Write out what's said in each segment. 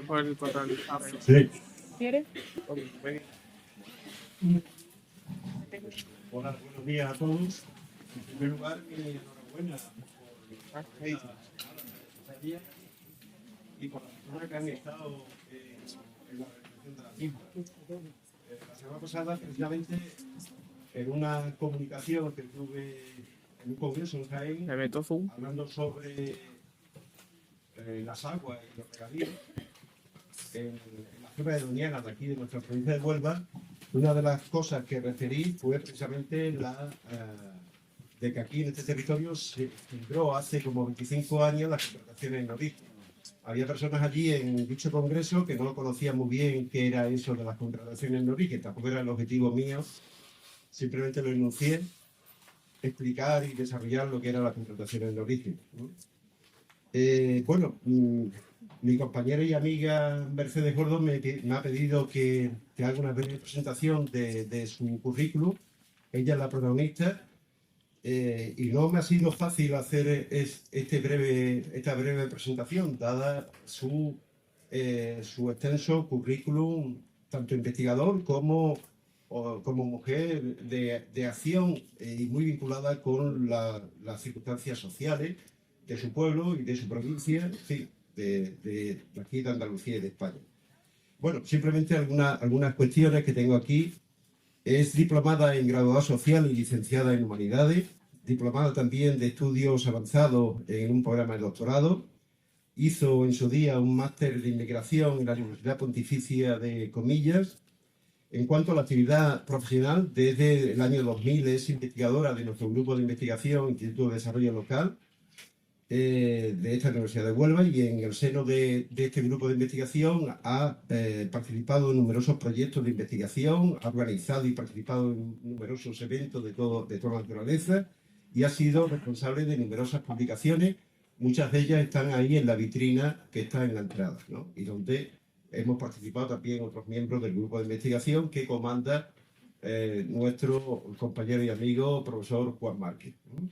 por el control. Sí. ¿Quieres? Hola, buenos días a todos. En primer lugar, enhorabuena por y por las personas que han estado en la realización de la misma. La semana pasada, precisamente, en una comunicación que tuve en un congreso en Jaén, hablando sobre las aguas y los regadíos, en la zona de Doñana, de aquí de nuestra provincia de Huelva, una de las cosas que referí fue precisamente de que aquí en este territorio se celebró hace como 25 años las contrataciones en origen. Había personas allí en dicho congreso que no conocían muy bien qué era eso de las contrataciones en origen, tampoco era el objetivo mío, simplemente lo enuncié, explicar y desarrollar lo que era la contratación en origen, ¿no? Bueno, mi compañera y amiga Mercedes Gordo me ha pedido que haga una breve presentación de su currículum. Ella es la protagonista y no me ha sido fácil hacer esta breve presentación, dada su extenso currículum, tanto investigador como mujer de acción y muy vinculada con las circunstancias sociales de su pueblo y de su provincia, en fin, de aquí de Andalucía y de España. Bueno, simplemente algunas cuestiones que tengo aquí. Es diplomada en graduado social y licenciada en humanidades, diplomada también de estudios avanzados en un programa de doctorado. Hizo en su día un máster de inmigración en la Universidad Pontificia de Comillas. En cuanto a la actividad profesional, desde el año 2000 es investigadora de nuestro grupo de investigación Instituto de Desarrollo Local de esta Universidad de Huelva, y en el seno de este grupo de investigación ha participado en numerosos proyectos de investigación, ha organizado y participado en numerosos eventos de toda naturaleza y ha sido responsable de numerosas publicaciones. Muchas de ellas están ahí en la vitrina que está en la entrada, ¿no? Y donde hemos participado también otros miembros del grupo de investigación que comanda nuestro compañero y amigo profesor Juan Márquez, ¿no?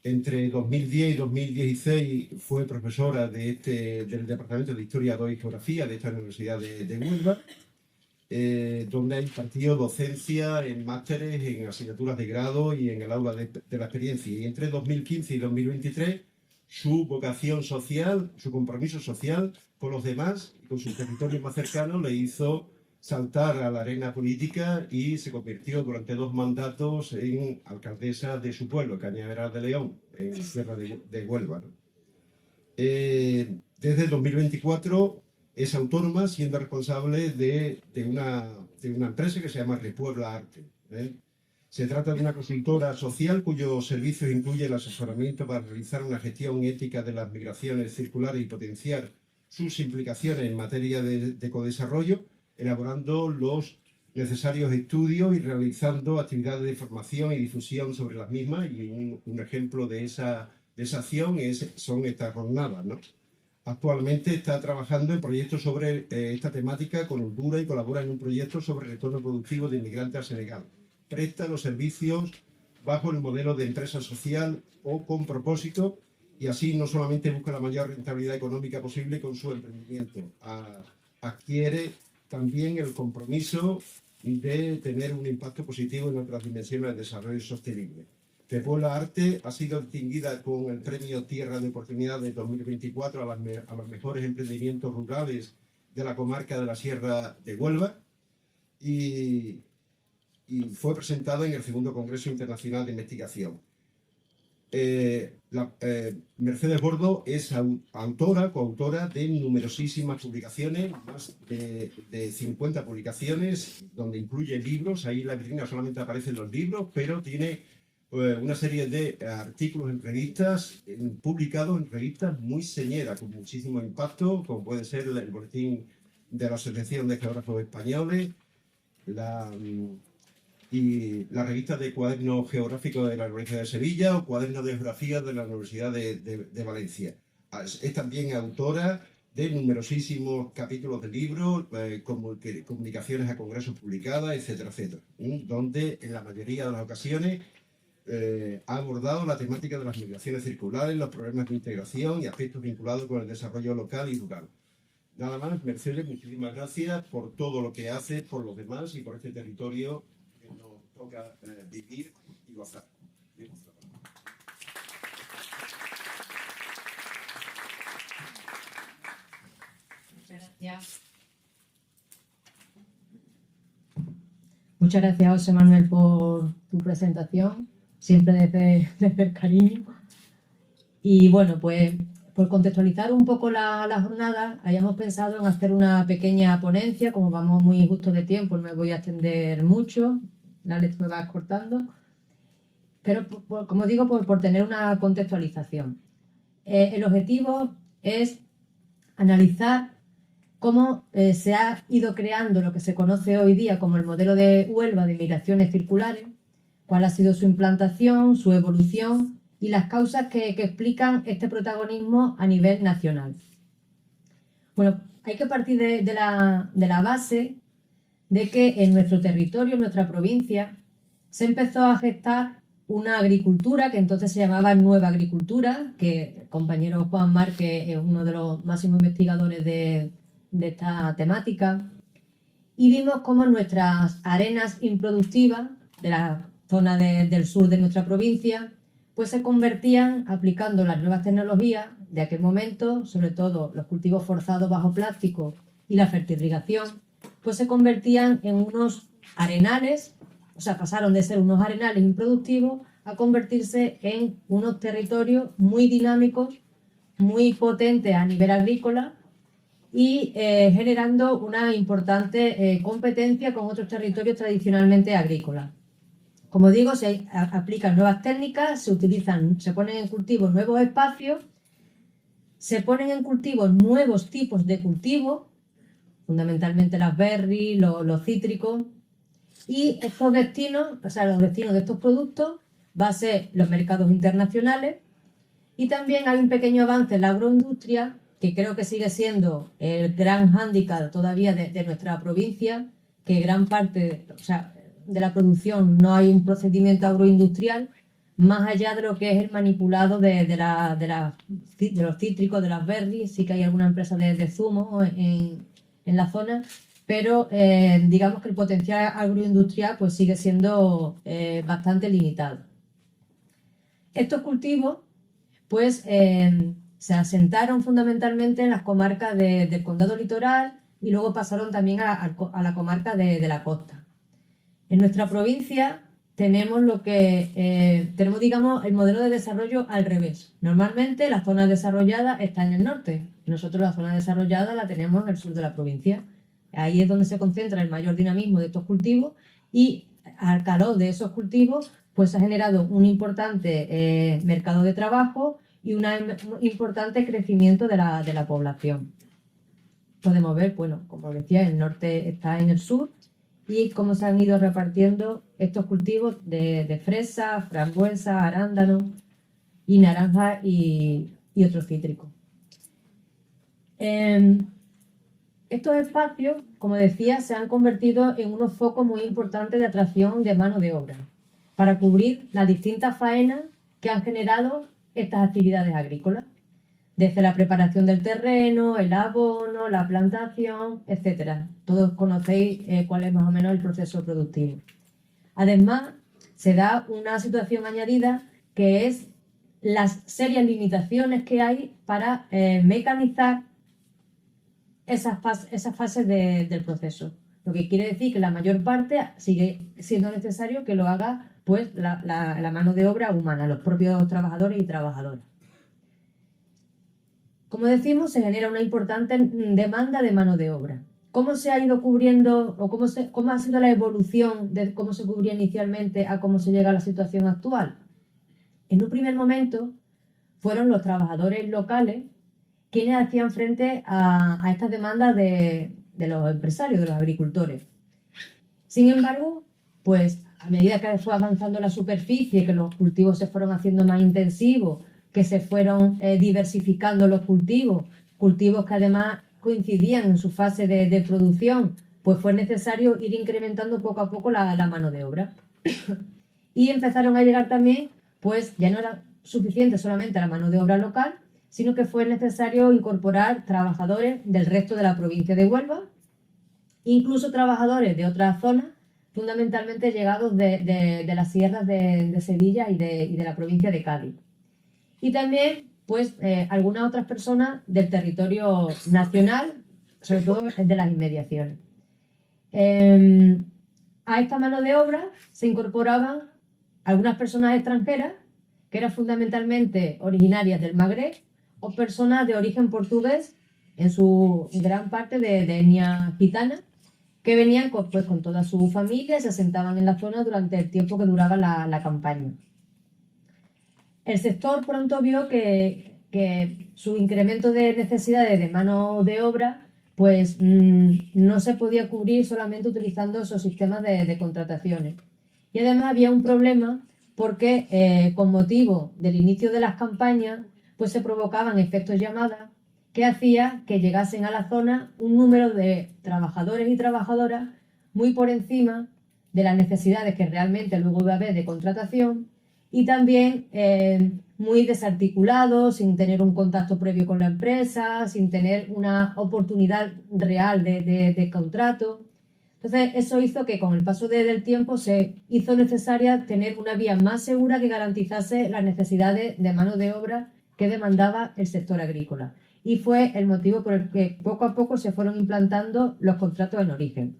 Entre 2010 y 2016 fue profesora del Departamento de Historia y Geografía de esta Universidad de Huelva, donde ha impartido docencia en másteres, en asignaturas de grado y en el aula de la experiencia. Y entre 2015 y 2023, su vocación social, su compromiso social con los demás y con sus territorios más cercanos le hizo saltar a la arena política y se convirtió durante 2 mandatos en alcaldesa de su pueblo, Cañaveral de León, en Sierra de Huelva, ¿no? Desde 2024 es autónoma, siendo responsable de una empresa que se llama Repuebla Arte, ¿eh? Se trata de una consultora social cuyos servicios incluyen el asesoramiento para realizar una gestión ética de las migraciones circulares y potenciar sus implicaciones en materia de ecodesarrollo, elaborando los necesarios estudios y realizando actividades de formación y difusión sobre las mismas. Y un ejemplo de esa acción son estas jornadas, ¿no? Actualmente está trabajando en proyectos sobre esta temática con Honduras y colabora en un proyecto sobre retorno productivo de inmigrantes a Senegal. Presta los servicios bajo el modelo de empresa social o con propósito, y así no solamente busca la mayor rentabilidad económica posible con su emprendimiento, adquiere también el compromiso de tener un impacto positivo en otras dimensiones del desarrollo sostenible. Repuebla Arte ha sido distinguida con el premio Tierra de Oportunidades 2024 a los mejores emprendimientos rurales de la comarca de la Sierra de Huelva y fue presentado en el segundo Congreso Internacional de Investigación. Mercedes Gordo es coautora de numerosísimas publicaciones, más de 50 publicaciones, donde incluye libros. Ahí en la vitrina solamente aparecen los libros, pero tiene una serie de artículos en revistas, publicados en revistas muy señeras, con muchísimo impacto, como puede ser el Boletín de la Asociación de Geógrafos Españoles, y la revista de cuadernos geográficos de la Universidad de Sevilla o cuadernos de geografía de la Universidad de Valencia. Es también autora de numerosísimos capítulos de libros, comunicaciones a congresos publicadas, etcétera, etcétera, donde en la mayoría de las ocasiones ha abordado la temática de las migraciones circulares, los problemas de integración y aspectos vinculados con el desarrollo local y rural. Nada más, Mercedes, muchísimas gracias por todo lo que haces por los demás y por este territorio que nos toca vivir y gozar. Muchas gracias, José Manuel, por tu presentación, siempre desde el cariño. Y bueno, pues por contextualizar un poco la jornada, hayamos pensado en hacer una pequeña ponencia. Como vamos muy justo de tiempo, no me voy a extender mucho, la letra me va cortando, pero como digo, por tener una contextualización. El objetivo es analizar cómo se ha ido creando lo que se conoce hoy día como el modelo de Huelva de migraciones circulares, cuál ha sido su implantación, su evolución y las causas que explican este protagonismo a nivel nacional. Bueno, hay que partir de la base de que en nuestro territorio, en nuestra provincia, se empezó a gestar una agricultura que entonces se llamaba Nueva Agricultura, que el compañero Juan Márquez es uno de los máximos investigadores de esta temática, y vimos cómo nuestras arenas improductivas de la zona del sur de nuestra provincia pues se convertían, aplicando las nuevas tecnologías de aquel momento, sobre todo los cultivos forzados bajo plástico y la fertirrigación, pues se convertían en unos arenales, o sea, pasaron de ser unos arenales improductivos a convertirse en unos territorios muy dinámicos, muy potentes a nivel agrícola, y generando una importante competencia con otros territorios tradicionalmente agrícolas. Como digo, se aplican nuevas técnicas, se ponen en cultivo nuevos espacios, se ponen en cultivo nuevos tipos de cultivo, fundamentalmente las berries, los cítricos, y estos destinos, o sea, los destinos de estos productos va a ser los mercados internacionales, y también hay un pequeño avance en la agroindustria, que creo que sigue siendo el gran hándicap todavía de nuestra provincia, que gran parte, o sea, de la producción no hay un procedimiento agroindustrial, más allá de lo que es el manipulado de los cítricos, de las berries. Sí que hay alguna empresa de zumo en la zona, pero digamos que el potencial agroindustrial pues sigue siendo bastante limitado. Estos cultivos pues se asentaron fundamentalmente en las comarcas del Condado Litoral y luego pasaron también a la comarca de la costa. En nuestra provincia tenemos tenemos, digamos, el modelo de desarrollo al revés. Normalmente la zona desarrollada está en el norte. Nosotros la zona desarrollada la tenemos en el sur de la provincia. Ahí es donde se concentra el mayor dinamismo de estos cultivos, y al calor de esos cultivos pues se ha generado un importante mercado de trabajo y un importante crecimiento de la población. Podemos ver, bueno, como decía, el norte está en el sur, y cómo se han ido repartiendo estos cultivos de fresa, frambuesa, arándano y naranja y otros cítricos. Estos espacios, como decía, se han convertido en unos focos muy importantes de atracción de mano de obra para cubrir las distintas faenas que han generado estas actividades agrícolas, desde la preparación del terreno, el abono, la plantación, etc. Todos conocéis cuál es más o menos el proceso productivo. Además, se da una situación añadida, que es las serias limitaciones que hay para mecanizar esas fases del proceso. Lo que quiere decir que la mayor parte sigue siendo necesario que lo haga pues la mano de obra humana, los propios trabajadores y trabajadoras. Como decimos, se genera una importante demanda de mano de obra. ¿Cómo se ha ido cubriendo o cómo ha sido la evolución de cómo se cubría inicialmente a cómo se llega a la situación actual? En un primer momento fueron los trabajadores locales quienes hacían frente a estas demandas de los empresarios, de los agricultores. Sin embargo, pues a medida que fue avanzando la superficie, que los cultivos se fueron haciendo más intensivos, que se fueron diversificando los cultivos que además coincidían en su fase de producción, pues fue necesario ir incrementando poco a poco la mano de obra. Y empezaron a llegar también, pues ya no era suficiente solamente la mano de obra local, sino que fue necesario incorporar trabajadores del resto de la provincia de Huelva, incluso trabajadores de otras zonas, fundamentalmente llegados de las sierras de Sevilla y de la provincia de Cádiz. Y también, pues, algunas otras personas del territorio nacional, sobre todo de las inmediaciones. A esta mano de obra se incorporaban algunas personas extranjeras, que eran fundamentalmente originarias del Magreb, o personas de origen portugués, en su gran parte de etnia gitana, que venían con toda su familia y se asentaban en la zona durante el tiempo que duraba la campaña. El sector pronto vio que su incremento de necesidades de mano de obra pues no se podía cubrir solamente utilizando esos sistemas de contrataciones. Y además había un problema porque con motivo del inicio de las campañas pues se provocaban efectos llamadas que hacía que llegasen a la zona un número de trabajadores y trabajadoras muy por encima de las necesidades que realmente luego iba a haber de contratación, y también muy desarticulados, sin tener un contacto previo con la empresa, sin tener una oportunidad real de contrato. Entonces, eso hizo que con el paso del tiempo se hizo necesaria tener una vía más segura que garantizase las necesidades de mano de obra que demandaba el sector agrícola. Y fue el motivo por el que poco a poco se fueron implantando los contratos en origen.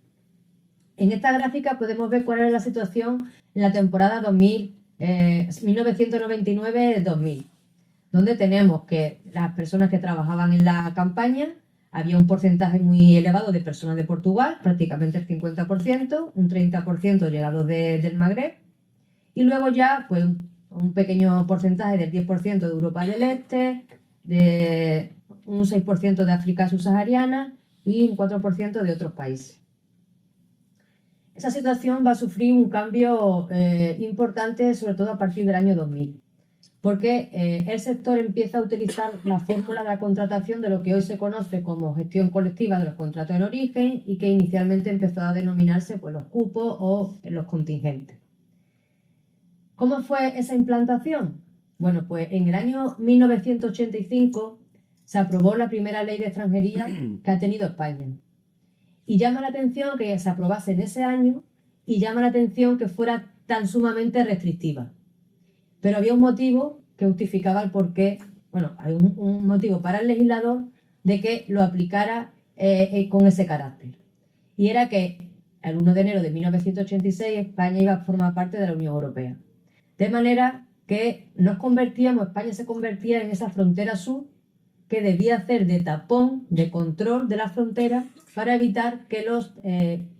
En esta gráfica podemos ver cuál era la situación en la temporada 1999-2000, donde tenemos que las personas que trabajaban en la campaña, había un porcentaje muy elevado de personas de Portugal, prácticamente el 50%, un 30% llegados del Magreb, y luego ya pues un pequeño porcentaje del 10% de Europa del Este, de un 6% de África subsahariana y un 4% de otros países. Esa situación va a sufrir un cambio importante, sobre todo a partir del año 2000, porque el sector empieza a utilizar la fórmula de la contratación de lo que hoy se conoce como gestión colectiva de los contratos en origen y que inicialmente empezó a denominarse pues, los cupos o los contingentes. ¿Cómo fue esa implantación? Bueno, pues en el año 1985 se aprobó la primera ley de extranjería que ha tenido España. Y llama la atención que se aprobase en ese año y llama la atención que fuera tan sumamente restrictiva. Pero había un motivo que justificaba el porqué, bueno, hay un motivo para el legislador de que lo aplicara con ese carácter. Y era que el 1 de enero de 1986 España iba a formar parte de la Unión Europea. De manera que España se convertía en esa frontera sur que debía hacer de tapón, de control de la frontera para evitar que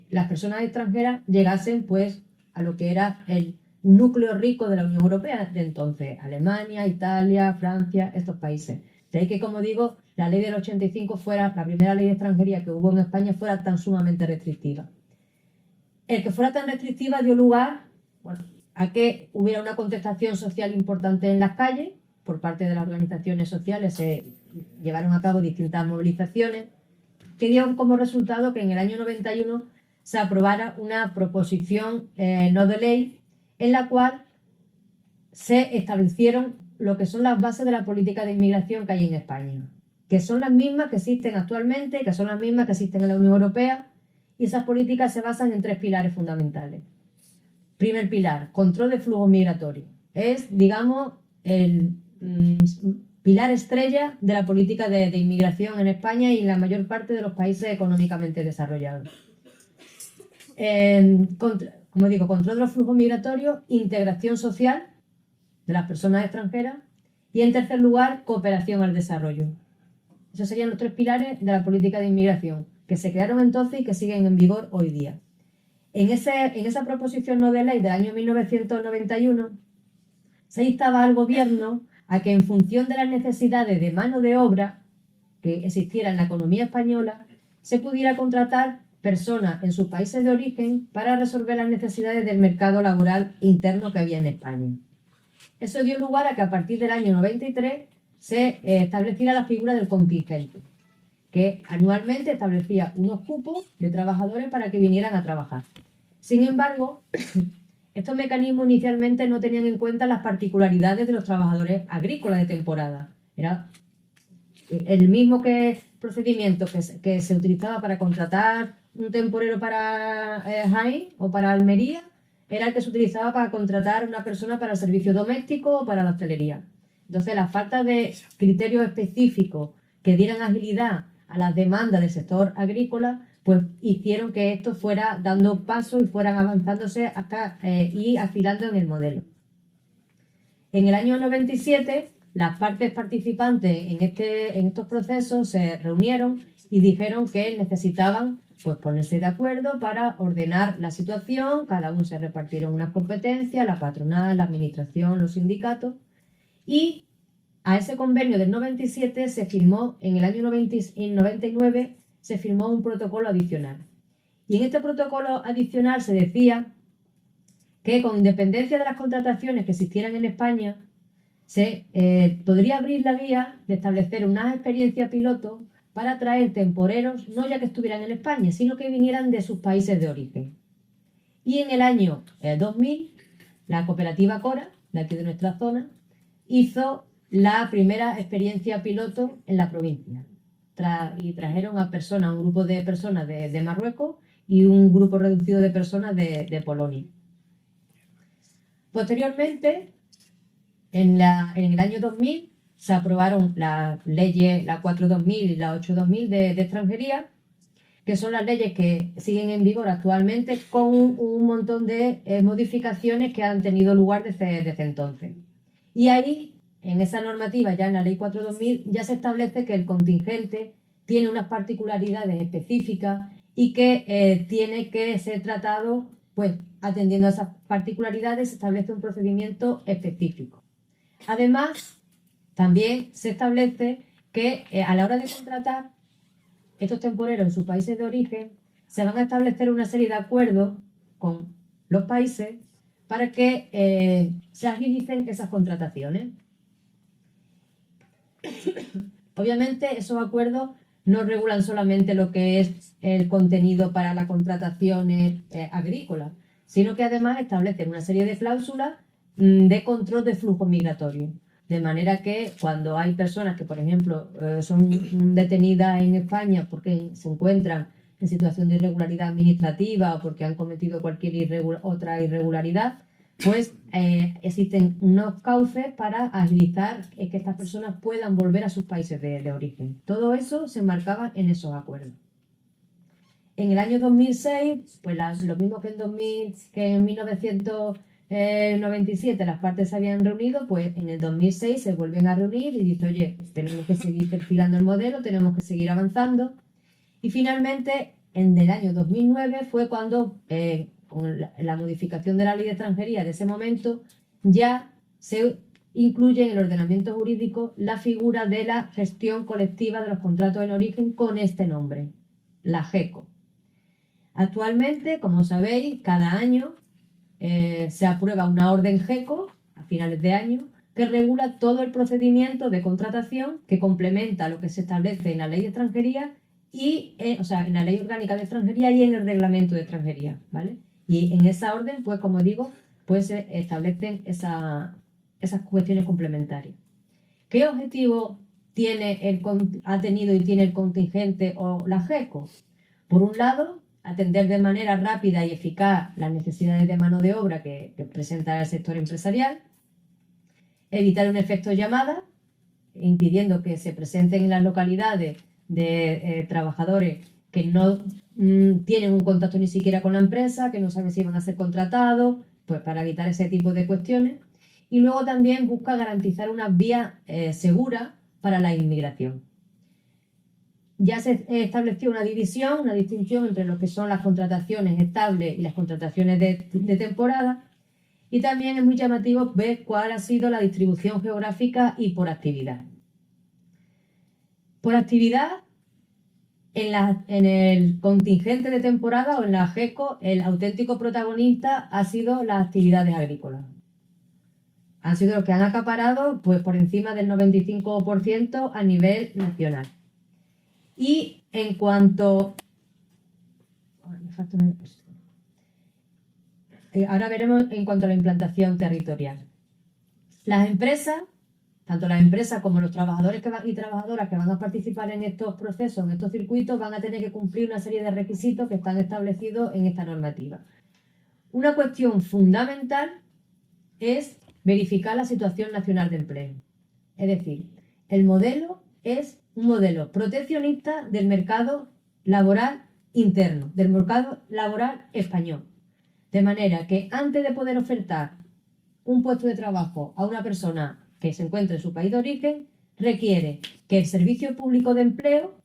las personas extranjeras llegasen pues, a lo que era el núcleo rico de la Unión Europea de entonces, Alemania, Italia, Francia, estos países. De ahí que, como digo, la ley del 85 fuera, la primera ley de extranjería que hubo en España, fuera tan sumamente restrictiva. El que fuera tan restrictiva dio lugar a que hubiera una contestación social importante en las calles. Por parte de las organizaciones sociales se llevaron a cabo distintas movilizaciones que dieron como resultado que en el año 91 se aprobara una proposición no de ley en la cual se establecieron lo que son las bases de la política de inmigración que hay en España, que son las mismas que existen actualmente, que son las mismas que existen en la Unión Europea, y esas políticas se basan en 3 pilares fundamentales. Primer pilar, control de flujo migratorio. Es, digamos, el pilar estrella de la política de inmigración en España y en la mayor parte de los países económicamente desarrollados. Como digo, control de los flujos migratorios, integración social de las personas extranjeras y, en tercer lugar, cooperación al desarrollo. Esos serían los 3 pilares de la política de inmigración que se crearon entonces y que siguen en vigor hoy día. En esa proposición no de ley del año 1991 se instaba al gobierno a que, en función de las necesidades de mano de obra que existiera en la economía española, se pudiera contratar personas en sus países de origen para resolver las necesidades del mercado laboral interno que había en España. Eso dio lugar a que a partir del año 93 se estableciera la figura del contingente, que anualmente establecía unos cupos de trabajadores para que vinieran a trabajar. Sin embargo, estos mecanismos inicialmente no tenían en cuenta las particularidades de los trabajadores agrícolas de temporada. Era el mismo procedimiento que se utilizaba para contratar un temporero para Jaén o para Almería, era el que se utilizaba para contratar una persona para el servicio doméstico o para la hostelería. Entonces, la falta de criterios específicos que dieran agilidad a las demandas del sector agrícola, pues hicieron que esto fuera dando paso y fueran avanzándose hasta y afilando en el modelo. En el año 97, las partes participantes en estos procesos se reunieron y dijeron que necesitaban pues, ponerse de acuerdo para ordenar la situación, cada uno se repartieron unas competencias, la patronal, la administración, los sindicatos, y a ese convenio del 97 se firmó, en el año 99, se firmó un protocolo adicional. Y en este protocolo adicional se decía que con independencia de las contrataciones que existieran en España, se podría abrir la vía de establecer una experiencia piloto para traer temporeros, no ya que estuvieran en España, sino que vinieran de sus países de origen. Y en el año 2000, la cooperativa Cora, de aquí de nuestra zona, hizo la primera experiencia piloto en la provincia. Y trajeron a personas, un grupo de personas de Marruecos y un grupo reducido de personas de Polonia. Posteriormente, en el año 2000, se aprobaron las leyes, la 4.2000 y la 8.2000 de extranjería, que son las leyes que siguen en vigor actualmente con un montón de modificaciones que han tenido lugar desde entonces. Y ahí, en esa normativa, ya en la ley 4.2000, ya se establece que el contingente tiene unas particularidades específicas y que tiene que ser tratado, pues, atendiendo a esas particularidades, se establece un procedimiento específico. Además, también se establece que a la hora de contratar estos temporeros en sus países de origen, se van a establecer una serie de acuerdos con los países para que se agilicen esas contrataciones. Obviamente, esos acuerdos no regulan solamente lo que es el contenido para las contrataciones agrícolas, sino que además establecen una serie de cláusulas de control de flujo migratorio. De manera que cuando hay personas que, por ejemplo, son detenidas en España porque se encuentran en situación de irregularidad administrativa o porque han cometido cualquier otra irregularidad, pues existen unos cauces para agilizar que estas personas puedan volver a sus países de origen. Todo eso se marcaba en esos acuerdos. En el año 2006, pues lo mismo que en 1997 las partes se habían reunido, pues en el 2006 se vuelven a reunir y dicen, oye, tenemos que seguir perfilando el modelo, tenemos que seguir avanzando. Y finalmente, en el año 2009 fue cuando, con la modificación de la ley de extranjería de ese momento, ya se incluye en el ordenamiento jurídico la figura de la gestión colectiva de los contratos en origen con este nombre, la GECO. Actualmente, como sabéis, cada año se aprueba una orden GECO a finales de año que regula todo el procedimiento de contratación que complementa lo que se establece en la ley de extranjería y, en la ley orgánica de extranjería y en el reglamento de extranjería, ¿vale? Y en esa orden, pues como digo, pues se establecen esas cuestiones complementarias. ¿Qué objetivo ha tenido y tiene el contingente o la GECO? Por un lado, atender de manera rápida y eficaz las necesidades de mano de obra que presenta el sector empresarial, evitar un efecto llamada, impidiendo que se presenten en las localidades de trabajadores que no tienen un contacto ni siquiera con la empresa, que no saben si van a ser contratados, pues para evitar ese tipo de cuestiones. Y luego también busca garantizar una vía segura para la inmigración. Ya se estableció una distinción entre lo que son las contrataciones estables y las contrataciones de temporada. Y también es muy llamativo ver cuál ha sido la distribución geográfica y por actividad. Por actividad, en el contingente de temporada o en la GECO, el auténtico protagonista ha sido las actividades agrícolas. Han sido los que han acaparado pues, por encima del 95% a nivel nacional. Y en cuanto... Ahora veremos en cuanto a la implantación territorial. Las empresas tanto las empresas como los trabajadores y trabajadoras que van a participar en estos procesos, en estos circuitos, van a tener que cumplir una serie de requisitos que están establecidos en esta normativa. Una cuestión fundamental es verificar la situación nacional de empleo. Es decir, el modelo es un modelo proteccionista del mercado laboral interno, del mercado laboral español. De manera que antes de poder ofertar un puesto de trabajo a una persona que se encuentre en su país de origen, requiere que el Servicio Público de Empleo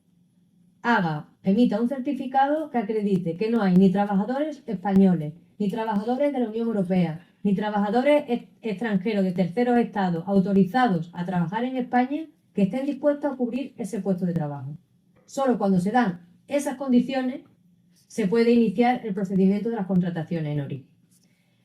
emita un certificado que acredite que no hay ni trabajadores españoles, ni trabajadores de la Unión Europea, ni trabajadores extranjeros de terceros estados autorizados a trabajar en España que estén dispuestos a cubrir ese puesto de trabajo. Solo cuando se dan esas condiciones se puede iniciar el procedimiento de las contrataciones en origen.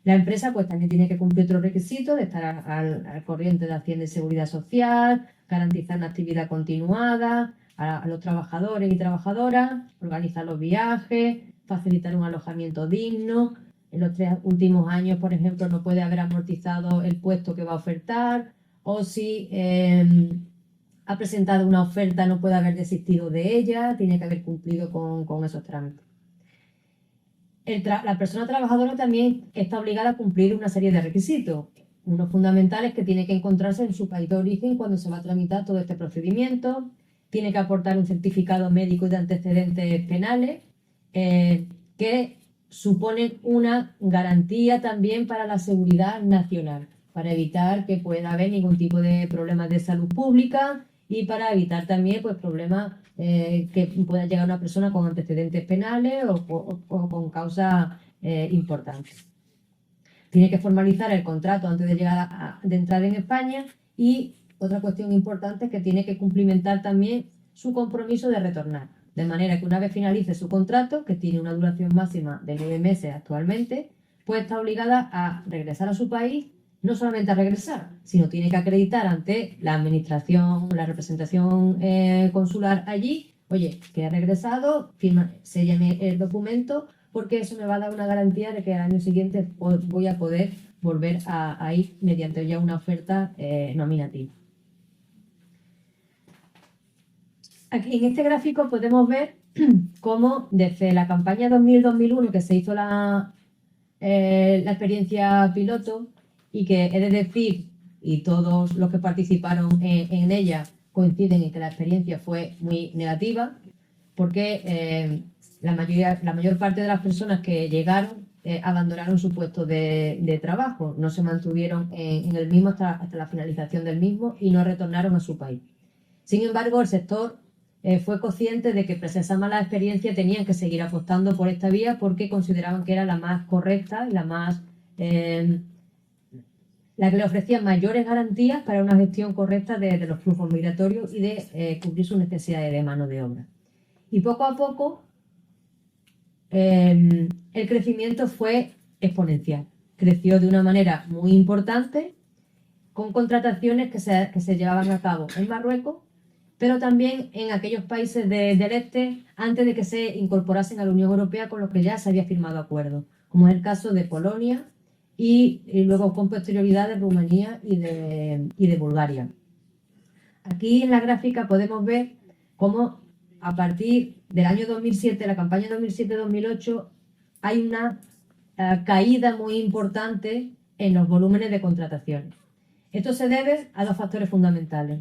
La empresa pues también tiene que cumplir otros requisitos de estar al corriente de Hacienda y Seguridad Social, garantizar una actividad continuada a los trabajadores y trabajadoras, organizar los viajes, facilitar un alojamiento digno. En los 3 últimos años, por ejemplo, no puede haber amortizado el puesto que va a ofertar, o si ha presentado una oferta no puede haber desistido de ella, tiene que haber cumplido con esos trámites. La persona trabajadora también está obligada a cumplir una serie de requisitos, unos fundamentales que tiene que encontrarse en su país de origen cuando se va a tramitar todo este procedimiento, tiene que aportar un certificado médico de antecedentes penales, que suponen una garantía también para la seguridad nacional, para evitar que pueda haber ningún tipo de problemas de salud pública y para evitar también pues, problemas que pueda llegar una persona con antecedentes penales o con causas importantes. Tiene que formalizar el contrato antes de de entrar en España y otra cuestión importante es que tiene que cumplimentar también su compromiso de retornar. De manera que una vez finalice su contrato, que tiene una duración máxima de 9 meses actualmente, pues está obligada a regresar a su país, no solamente a regresar, sino tiene que acreditar ante la administración, la representación consular allí, oye, que he regresado, séllame el documento, porque eso me va a dar una garantía de que al año siguiente voy a poder volver a ir mediante ya una oferta nominativa. Aquí en este gráfico podemos ver cómo desde la campaña 2000-2001 que se hizo la experiencia piloto y que he de decir, y todos los que participaron en ella coinciden en que la experiencia fue muy negativa, porque la mayor parte de las personas que llegaron abandonaron su puesto de trabajo, no se mantuvieron en el mismo hasta la finalización del mismo y no retornaron a su país. Sin embargo, el sector fue consciente de que pese a esa mala experiencia tenían que seguir apostando por esta vía porque consideraban que era la más correcta y la que le ofrecía mayores garantías para una gestión correcta de los flujos migratorios y de cubrir sus necesidades de mano de obra. Y poco a poco el crecimiento fue exponencial. Creció de una manera muy importante con contrataciones que se llevaban a cabo en Marruecos, pero también en aquellos países del este antes de que se incorporasen a la Unión Europea con los que ya se había firmado acuerdos, como es el caso de Polonia y luego con posterioridad de Rumanía y de Bulgaria. Aquí en la gráfica podemos ver cómo a partir del año 2007, la campaña 2007-2008, hay una caída muy importante en los volúmenes de contrataciones. Esto se debe a 2 factores fundamentales.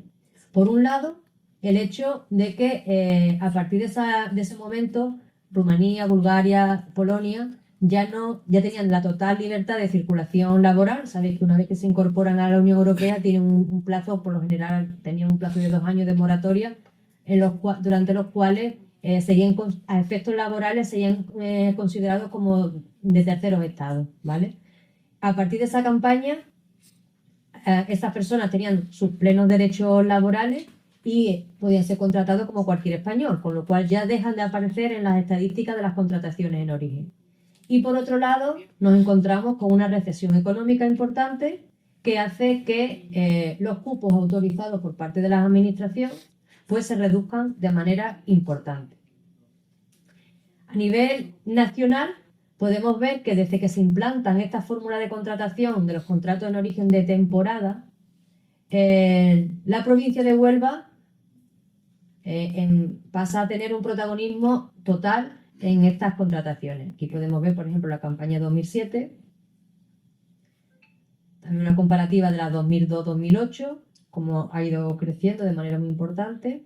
Por un lado, el hecho de que a partir de ese momento, Rumanía, Bulgaria, Polonia ya tenían la total libertad de circulación laboral. Sabéis que una vez que se incorporan a la Unión Europea tienen un plazo, por lo general tenían un plazo de 2 años de moratoria, durante los cuales a efectos laborales serían considerados como de terceros estados, ¿vale? A partir de esa campaña, estas personas tenían sus plenos derechos laborales y podían ser contratados como cualquier español, con lo cual ya dejan de aparecer en las estadísticas de las contrataciones en origen. Y por otro lado, nos encontramos con una recesión económica importante que hace que los cupos autorizados por parte de la administración pues se reduzcan de manera importante. A nivel nacional, podemos ver que desde que se implantan estas fórmulas de contratación de los contratos en origen de temporada, la provincia de Huelva pasa a tener un protagonismo total en estas contrataciones. Aquí podemos ver, por ejemplo, la campaña 2007, también una comparativa de la 2002-2008, cómo ha ido creciendo de manera muy importante.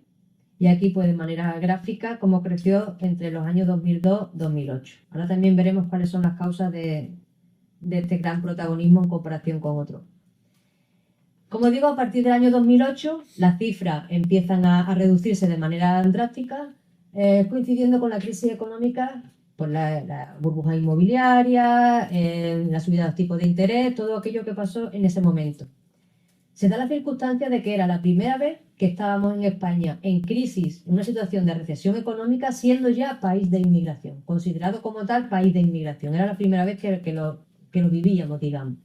Y aquí, pues de manera gráfica, cómo creció entre los años 2002-2008. Ahora también veremos cuáles son las causas de este gran protagonismo en comparación con otros. Como digo, a partir del año 2008 las cifras empiezan a reducirse de manera drástica, coincidiendo con la crisis económica, por la burbuja inmobiliaria, la subida de los tipos de interés, todo aquello que pasó en ese momento. Se da la circunstancia de que era la primera vez que estábamos en España en crisis, en una situación de recesión económica, siendo ya país de inmigración, considerado como tal país de inmigración. Era la primera vez que lo vivíamos, digamos.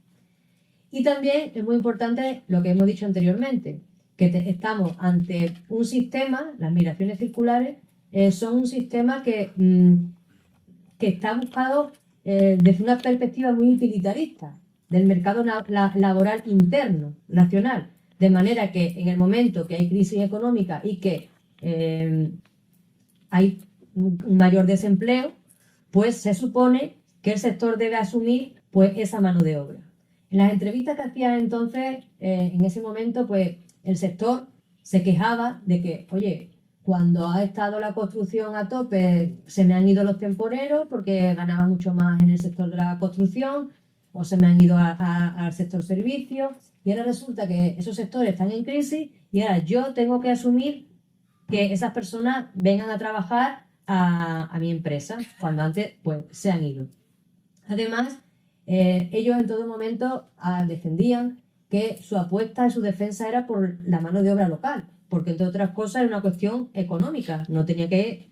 Y también es muy importante lo que hemos dicho anteriormente, que estamos ante un sistema, las migraciones circulares, son un sistema que está buscado desde una perspectiva muy utilitarista del mercado laboral interno, nacional, de manera que en el momento que hay crisis económica y que hay un mayor desempleo, pues se supone que el sector debe asumir pues esa mano de obra. En las entrevistas que hacía entonces, en ese momento, pues el sector se quejaba de que, oye, cuando ha estado la construcción a tope, se me han ido los temporeros porque ganaban mucho más en el sector de la construcción, o se me han ido al sector servicios, y ahora resulta que esos sectores están en crisis y ahora yo tengo que asumir que esas personas vengan a trabajar a mi empresa, cuando antes pues se han ido. Además, ellos en todo momento defendían que su apuesta y su defensa era por la mano de obra local, porque entre otras cosas era una cuestión económica, no tenía que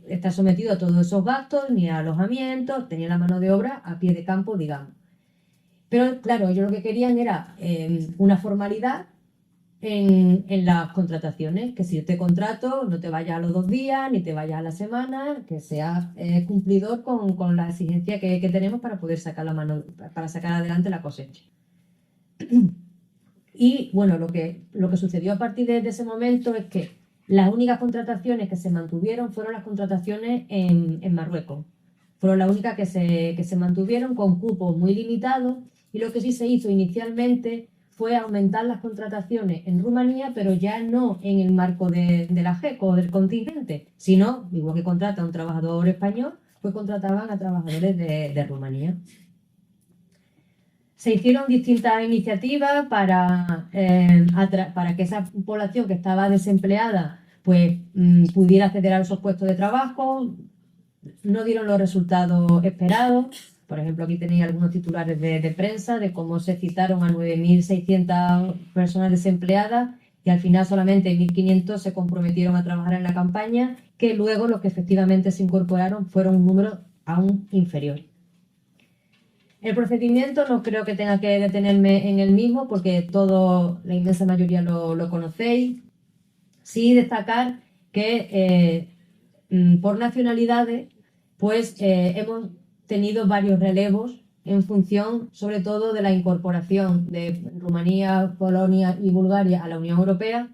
estar sometido a todos esos gastos ni a alojamientos, tenía la mano de obra a pie de campo, digamos. Pero claro, ellos lo que querían era una formalidad en las contrataciones, que si yo te contrato no te vayas a los 2 días, ni te vayas a la semana, que seas cumplidor con la exigencia que tenemos para poder sacar para sacar adelante la cosecha. Y bueno, lo que sucedió a partir de ese momento es que las únicas contrataciones que se mantuvieron fueron las contrataciones en Marruecos. Fueron las únicas que se mantuvieron con cupos muy limitados, y lo que sí se hizo inicialmente fue aumentar las contrataciones en Rumanía, pero ya no en el marco de la GECO o del contingente, sino, igual que contrata a un trabajador español, pues contrataban a trabajadores de Rumanía. Se hicieron distintas iniciativas para que esa población que estaba desempleada pues pudiera acceder a esos puestos de trabajo. No dieron los resultados esperados. Por ejemplo, aquí tenéis algunos titulares de prensa de cómo se citaron a 9.600 personas desempleadas y al final solamente 1.500 se comprometieron a trabajar en la campaña, que luego los que efectivamente se incorporaron fueron un número aún inferior. El procedimiento no creo que tenga que detenerme en el mismo porque la inmensa mayoría lo conocéis. Sí destacar que por nacionalidades pues hemos tenido varios relevos en función sobre todo de la incorporación de Rumanía, Polonia y Bulgaria a la Unión Europea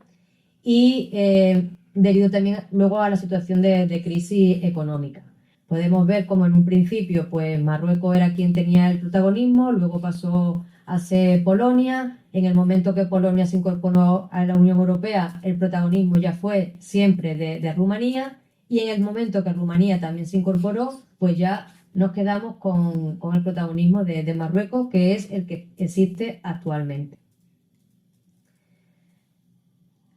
y debido también luego a la situación de crisis económica. Podemos ver cómo en un principio pues Marruecos era quien tenía el protagonismo, luego pasó a ser Polonia. En el momento que Polonia se incorporó a la Unión Europea, el protagonismo ya fue siempre de Rumanía, y en el momento que Rumanía también se incorporó, pues ya nos quedamos con el protagonismo de Marruecos, que es el que existe actualmente.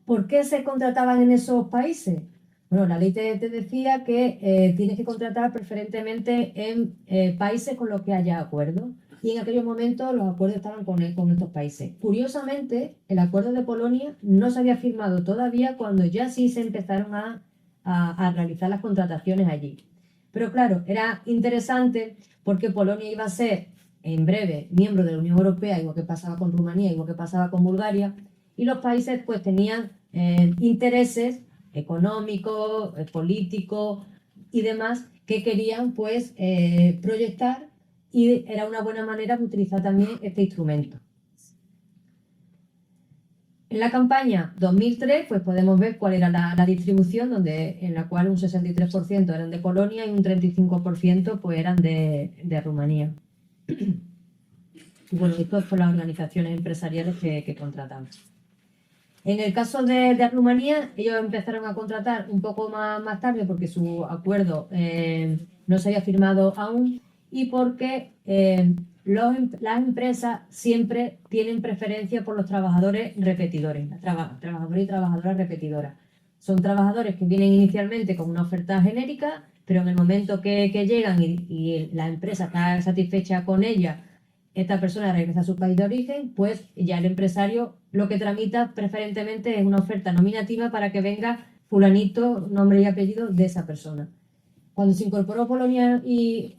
¿Por qué se contrataban en esos países? Bueno, la ley te decía que tienes que contratar preferentemente en países con los que haya acuerdos, y en aquellos momentos los acuerdos estaban con estos países. Curiosamente, el acuerdo de Polonia no se había firmado todavía cuando ya sí se empezaron a realizar las contrataciones allí. Pero claro, era interesante porque Polonia iba a ser en breve miembro de la Unión Europea, igual que pasaba con Rumanía, igual que pasaba con Bulgaria, y los países pues tenían intereses económicos, políticos y demás que querían pues proyectar, y era una buena manera de utilizar también este instrumento. En la campaña 2003, pues podemos ver cuál era la distribución, en la cual un 63% eran de Polonia y un 35% pues eran de Rumanía. Y bueno, esto es por las organizaciones empresariales que contratamos. En el caso de Rumanía, ellos empezaron a contratar un poco más tarde porque su acuerdo no se había firmado aún y porque las empresas siempre tienen preferencia por los trabajadores repetidores, trabajadores y trabajadoras repetidoras. Son trabajadores que vienen inicialmente con una oferta genérica, pero en el momento que llegan y la empresa está satisfecha con ella, esta persona regresa a su país de origen, pues ya el empresario lo que tramita preferentemente es una oferta nominativa para que venga fulanito, nombre y apellido de esa persona. Cuando se incorporó Rumanía y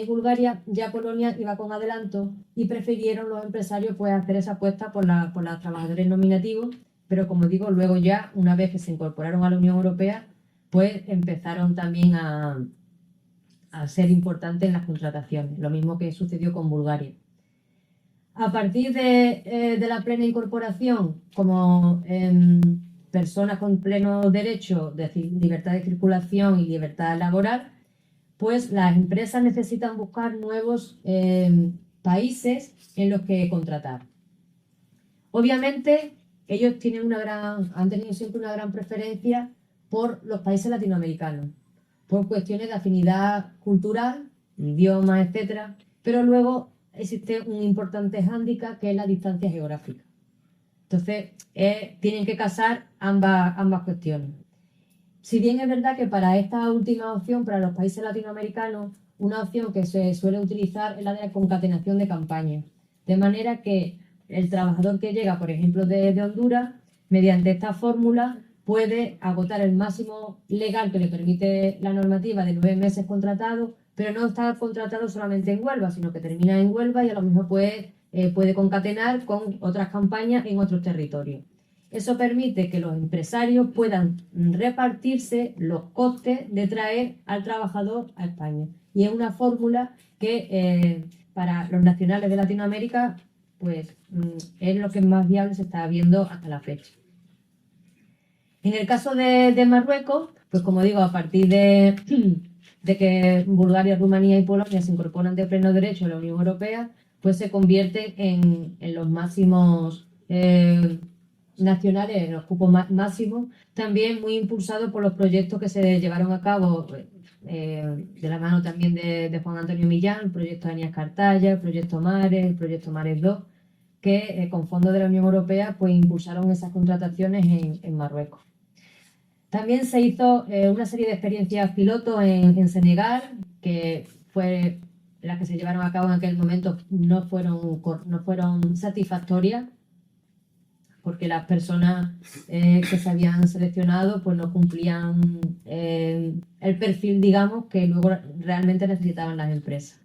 Bulgaria, ya Polonia iba con adelanto y prefirieron los empresarios pues hacer esa apuesta por los trabajadores nominativos, pero como digo, luego ya, una vez que se incorporaron a la Unión Europea, pues empezaron también a ser importantes en las contrataciones, lo mismo que sucedió con Bulgaria. A partir de la plena incorporación, como personas con pleno derecho de libertad de circulación y libertad laboral, pues las empresas necesitan buscar nuevos países en los que contratar. Obviamente, ellos han tenido siempre una gran preferencia por los países latinoamericanos, por cuestiones de afinidad cultural, idiomas, etcétera, pero luego existe un importante hándicap que es la distancia geográfica. Entonces, tienen que casar ambas cuestiones. Si bien es verdad que para esta última opción, para los países latinoamericanos, una opción que se suele utilizar es la de la concatenación de campañas. De manera que el trabajador que llega, por ejemplo, de Honduras, mediante esta fórmula, puede agotar el máximo legal que le permite la normativa de 9 meses contratado, pero no está contratado solamente en Huelva, sino que termina en Huelva y a lo mejor puede concatenar con otras campañas en otros territorios. Eso permite que los empresarios puedan repartirse los costes de traer al trabajador a España. Y es una fórmula que para los nacionales de Latinoamérica pues, es lo que más viable se está viendo hasta la fecha. En el caso de Marruecos, pues como digo, a partir de que Bulgaria, Rumanía y Polonia se incorporan de pleno derecho a la Unión Europea, pues se convierten en los máximos nacionales, en los cupos máximos, también muy impulsados por los proyectos que se llevaron a cabo de la mano también de Juan Antonio Millán, el proyecto Anias Cartaya, el proyecto Mares, el proyecto Mares 2, que con fondos de la Unión Europea pues impulsaron esas contrataciones en Marruecos. También se hizo una serie de experiencias piloto en Senegal, que fue las que se llevaron a cabo en aquel momento no fueron satisfactorias, porque las personas que se habían seleccionado pues no cumplían el perfil, digamos, que luego realmente necesitaban las empresas.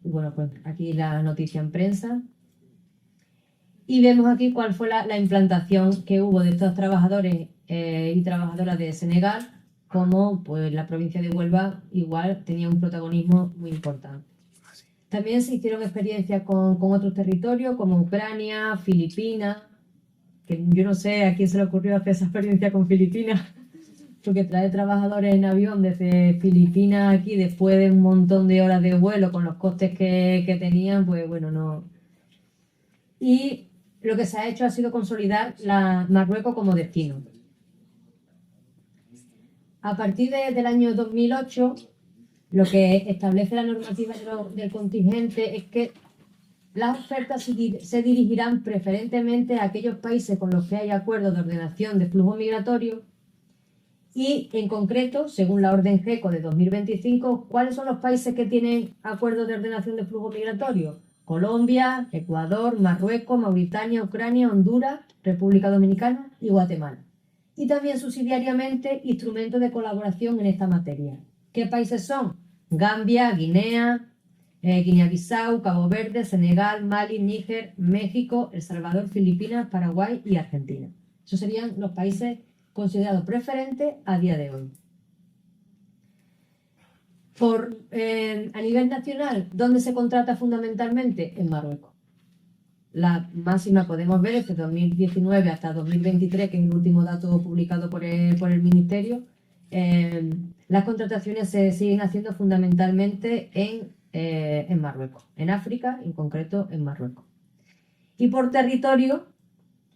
Y bueno, pues aquí la noticia en prensa. Y vemos aquí cuál fue la implantación que hubo de estos trabajadores y trabajadoras de Senegal, como pues la provincia de Huelva igual tenía un protagonismo muy importante. También se hicieron experiencias con otros territorios como Ucrania, Filipinas, que yo no sé a quién se le ocurrió hacer esa experiencia con Filipinas, porque traer trabajadores en avión desde Filipinas aquí después de un montón de horas de vuelo con los costes que tenían, pues bueno, no. Y lo que se ha hecho ha sido consolidar Marruecos como destino. A partir del año 2008, lo que establece la normativa del contingente es que las ofertas se dirigirán preferentemente a aquellos países con los que hay acuerdos de ordenación de flujo migratorio y, en concreto, según la Orden GECO de 2025, ¿cuáles son los países que tienen acuerdos de ordenación de flujo migratorio? Colombia, Ecuador, Marruecos, Mauritania, Ucrania, Honduras, República Dominicana y Guatemala. Y también subsidiariamente instrumentos de colaboración en esta materia. ¿Qué países son? Gambia, Guinea, Guinea-Bissau, Cabo Verde, Senegal, Mali, Níger, México, El Salvador, Filipinas, Paraguay y Argentina. Esos serían los países considerados preferentes a día de hoy. A nivel nacional, ¿dónde se contrata fundamentalmente? En Marruecos. la máxima podemos ver desde 2019 hasta 2023, que es el último dato publicado por el Ministerio. Las contrataciones se siguen haciendo fundamentalmente en Marruecos, en África, en concreto en Marruecos. Y por territorio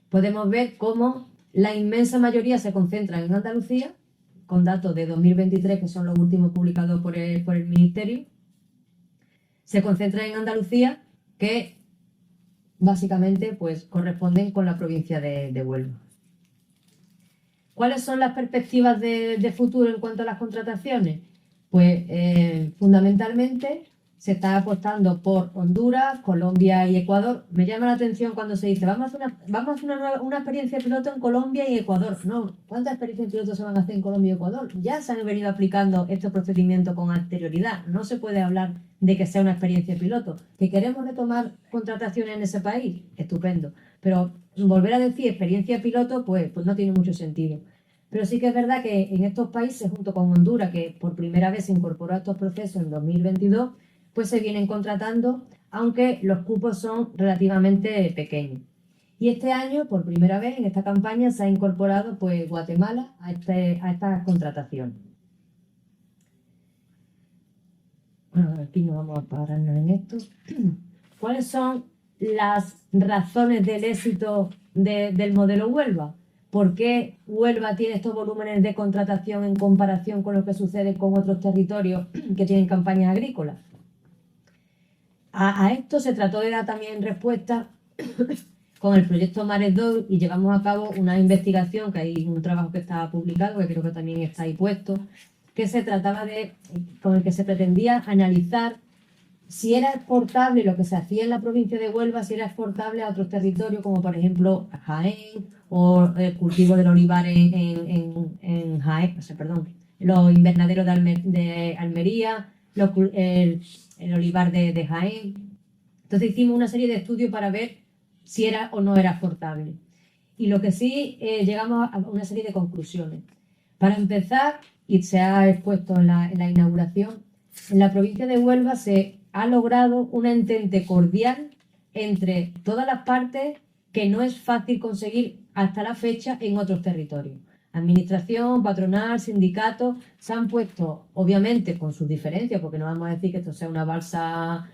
podemos ver cómo la inmensa mayoría se concentra en Andalucía, con datos de 2023, que son los últimos publicados por el Ministerio. Se concentra en Andalucía, que básicamente pues, corresponden con la provincia de Huelva. ¿Cuáles son las perspectivas de futuro en cuanto a las contrataciones? Pues fundamentalmente se está apostando por Honduras, Colombia y Ecuador. Me llama la atención cuando se dice vamos a hacer una experiencia piloto en Colombia y Ecuador. No, ¿cuántas experiencias piloto se van a hacer en Colombia y Ecuador? Ya se han venido aplicando estos procedimientos con anterioridad. No se puede hablar de que sea una experiencia piloto. ¿Que queremos retomar contrataciones en ese país? Estupendo. Pero volver a decir experiencia piloto, pues no tiene mucho sentido. Pero sí que es verdad que en estos países, junto con Honduras, que por primera vez se incorporó a estos procesos en 2022, pues se vienen contratando, aunque los cupos son relativamente pequeños. Y este año, por primera vez en esta campaña, se ha incorporado pues, Guatemala a esta contratación. Bueno, aquí no vamos a pararnos en esto. ¿Cuáles son las razones del éxito del modelo Huelva? ¿Por qué Huelva tiene estos volúmenes de contratación en comparación con lo que sucede con otros territorios que tienen campañas agrícolas? A esto se trató de dar también respuesta con el proyecto Mares 2 y llevamos a cabo una investigación, que hay un trabajo que está publicado, que creo que también está ahí puesto, que se trataba con el que se pretendía analizar si era exportable lo que se hacía en la provincia de Huelva, si era exportable a otros territorios, como por ejemplo Jaén, o el cultivo del olivar en Jaén, los invernaderos de Almería, el olivar de Jaén. Entonces hicimos una serie de estudios para ver si era o no era exportable. Y lo que sí llegamos a una serie de conclusiones. Para empezar, y se ha expuesto en la inauguración, en la provincia de Huelva se ha logrado un entente cordial entre todas las partes que no es fácil conseguir hasta la fecha en otros territorios. Administración, patronal, sindicatos se han puesto, obviamente con sus diferencias, porque no vamos a decir que esto sea una balsa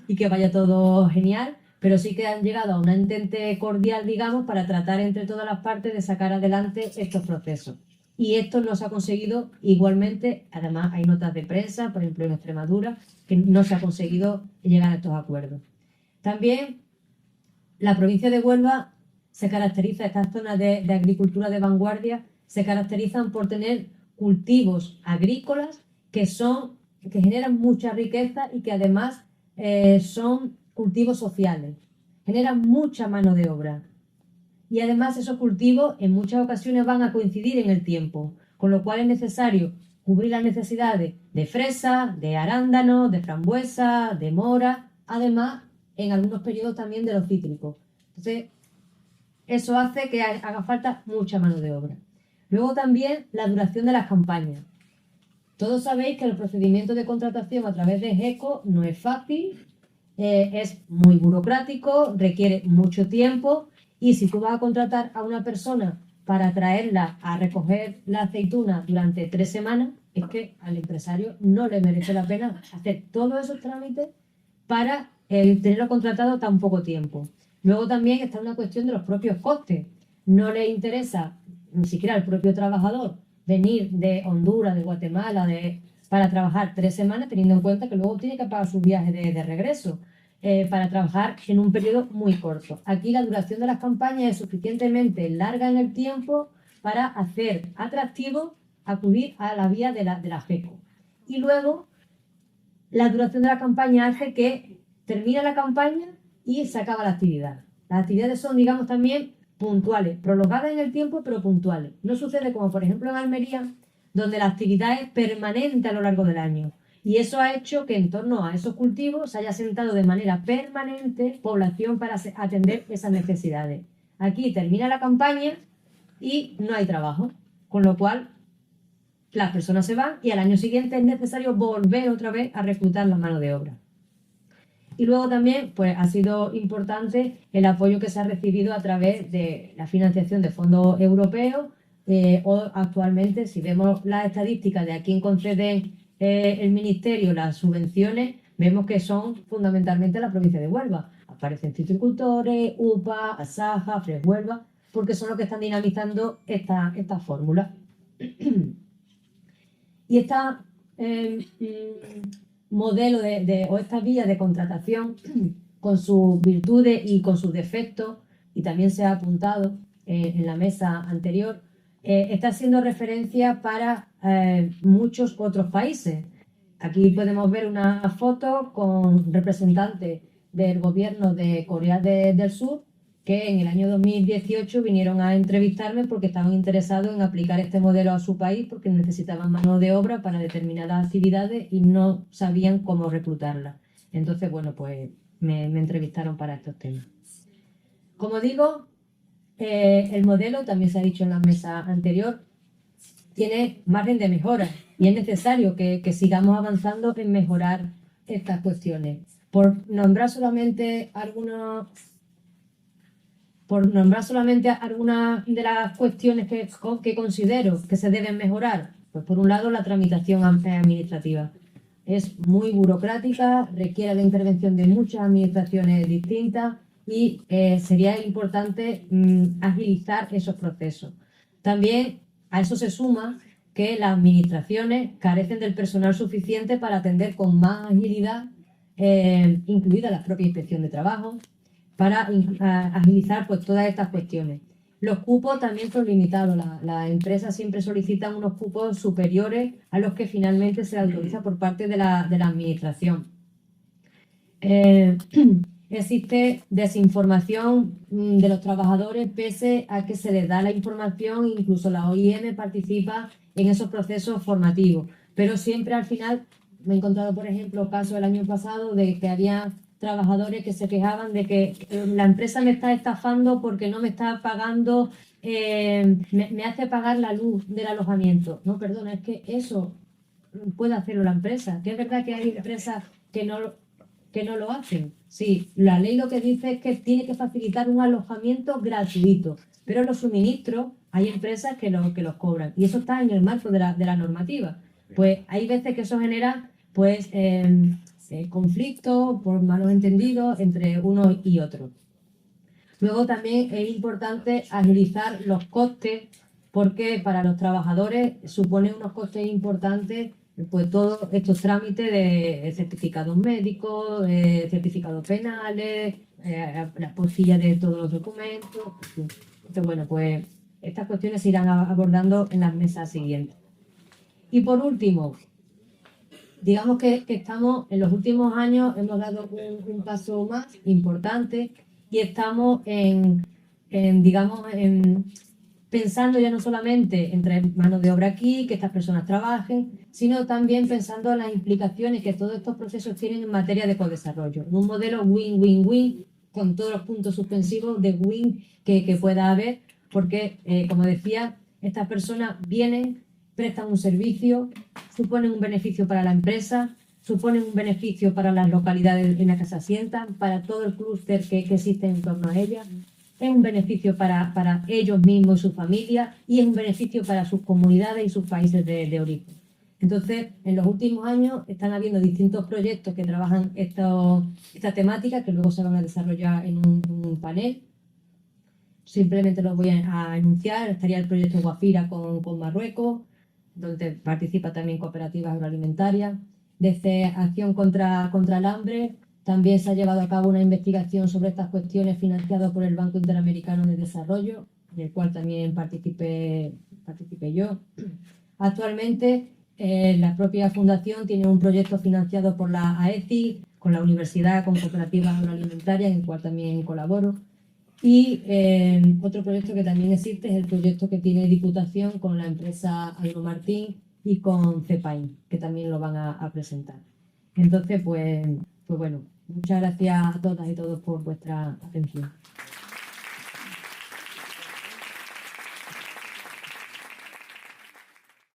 y que vaya todo genial, pero sí que han llegado a un entente cordial, digamos, para tratar entre todas las partes de sacar adelante estos procesos. Y esto no se ha conseguido igualmente, además hay notas de prensa, por ejemplo en Extremadura, que no se ha conseguido llegar a estos acuerdos. También la provincia de Huelva se caracteriza, estas zonas de agricultura de vanguardia, se caracterizan por tener cultivos agrícolas que generan mucha riqueza y que además son cultivos sociales, generan mucha mano de obra. Y además esos cultivos en muchas ocasiones van a coincidir en el tiempo, con lo cual es necesario cubrir las necesidades de fresa, de arándano, de frambuesa, de mora, además en algunos periodos también de los cítricos. Entonces, eso hace que haga falta mucha mano de obra. Luego también la duración de las campañas. Todos sabéis que el procedimiento de contratación a través de GECO no es fácil, es muy burocrático, requiere mucho tiempo y si tú vas a contratar a una persona para traerla a recoger la aceituna durante 3 semanas, es que al empresario no le merece la pena hacer todos esos trámites para tenerlo contratado tan poco tiempo. Luego también está una cuestión de los propios costes. No le interesa ni siquiera al propio trabajador venir de Honduras, de Guatemala, para trabajar 3 semanas, teniendo en cuenta que luego tiene que pagar su viaje de regreso, para trabajar en un periodo muy corto. Aquí la duración de las campañas es suficientemente larga en el tiempo para hacer atractivo acudir a la vía de la FECO. Y luego, la duración de la campaña hace que termina la campaña y se acaba la actividad. Las actividades son, digamos, también puntuales, prolongadas en el tiempo, pero puntuales. No sucede como, por ejemplo, en Almería, donde la actividad es permanente a lo largo del año. Y eso ha hecho que en torno a esos cultivos se haya sentado de manera permanente población para atender esas necesidades. Aquí termina la campaña y no hay trabajo, con lo cual las personas se van y al año siguiente es necesario volver otra vez a reclutar la mano de obra. Y luego también pues, ha sido importante el apoyo que se ha recibido a través de la financiación de fondos europeos o actualmente, si vemos las estadísticas de a quién concede el Ministerio las subvenciones, vemos que son fundamentalmente la provincia de Huelva. Aparecen citricultores, UPA, Asaja, Fresh Huelva, porque son los que están dinamizando esta fórmula. Y esta modelo o esta vía de contratación, con sus virtudes y con sus defectos, y también se ha apuntado en la mesa anterior, está siendo referencia para muchos otros países. Aquí podemos ver una foto con representantes del gobierno de Corea del Sur, que en el año 2018 vinieron a entrevistarme porque estaban interesados en aplicar este modelo a su país porque necesitaban mano de obra para determinadas actividades y no sabían cómo reclutarla. Entonces, bueno, pues me entrevistaron para estos temas. Como digo, el modelo, también se ha dicho en la mesa anterior, tiene margen de mejora y es necesario que sigamos avanzando en mejorar estas cuestiones. Por nombrar solamente algunas de las cuestiones que considero que se deben mejorar, pues por un lado la tramitación administrativa. Es muy burocrática, requiere la intervención de muchas administraciones distintas y sería importante agilizar esos procesos. También a eso se suma que las administraciones carecen del personal suficiente para atender con más agilidad, incluida la propia inspección de trabajo, para agilizar pues, todas estas cuestiones. Los cupos también son limitados. Las empresas siempre solicitan unos cupos superiores a los que finalmente se autoriza por parte de la administración. Existe desinformación de los trabajadores pese a que se les da la información, incluso la OIM participa en esos procesos formativos. Pero siempre al final, me he encontrado, por ejemplo, casos el año pasado de que había trabajadores que se quejaban de que la empresa me está estafando porque no me está pagando, me hace pagar la luz del alojamiento. No, perdona, es que eso puede hacerlo la empresa. Que es verdad que hay empresas que no lo hacen. Sí, la ley lo que dice es que tiene que facilitar un alojamiento gratuito, pero los suministros hay empresas que los cobran y eso está en el marco de la normativa. Pues hay veces que eso genera pues conflictos por malos entendidos entre unos y otros. Luego también es importante agilizar los costes porque para los trabajadores supone unos costes importantes pues todos estos trámites de certificados médicos, certificados penales, la postilla de todos los documentos. Entonces, bueno, pues estas cuestiones se irán abordando en las mesas siguientes. Y por último, digamos que estamos, en los últimos años hemos dado un paso más importante y estamos pensando ya no solamente en traer mano de obra aquí, que estas personas trabajen, sino también pensando en las implicaciones que todos estos procesos tienen en materia de codesarrollo. Un modelo win-win-win, con todos los puntos suspensivos de win que pueda haber, porque, como decía, estas personas vienen, prestan un servicio, suponen un beneficio para la empresa, suponen un beneficio para las localidades en las que se asientan, para todo el clúster que existe en torno a ellas. Es un beneficio para ellos mismos y sus familias y es un beneficio para sus comunidades y sus países de origen. Entonces, en los últimos años están habiendo distintos proyectos que trabajan esta temática que luego se van a desarrollar en un panel. Simplemente los voy a enunciar. Estaría el proyecto Guafira con Marruecos, donde participa también cooperativas agroalimentarias. Desde Acción contra el Hambre también se ha llevado a cabo una investigación sobre estas cuestiones financiada por el Banco Interamericano de Desarrollo, en el cual también participé yo. Actualmente, la propia fundación tiene un proyecto financiado por la AECI, con la universidad, con cooperativas agroalimentarias, en el cual también colaboro. Y otro proyecto que también existe es el proyecto que tiene Diputación con la empresa Agromartín y con CEPAIN, que también lo van a presentar. Entonces, pues bueno, muchas gracias a todas y todos por vuestra atención.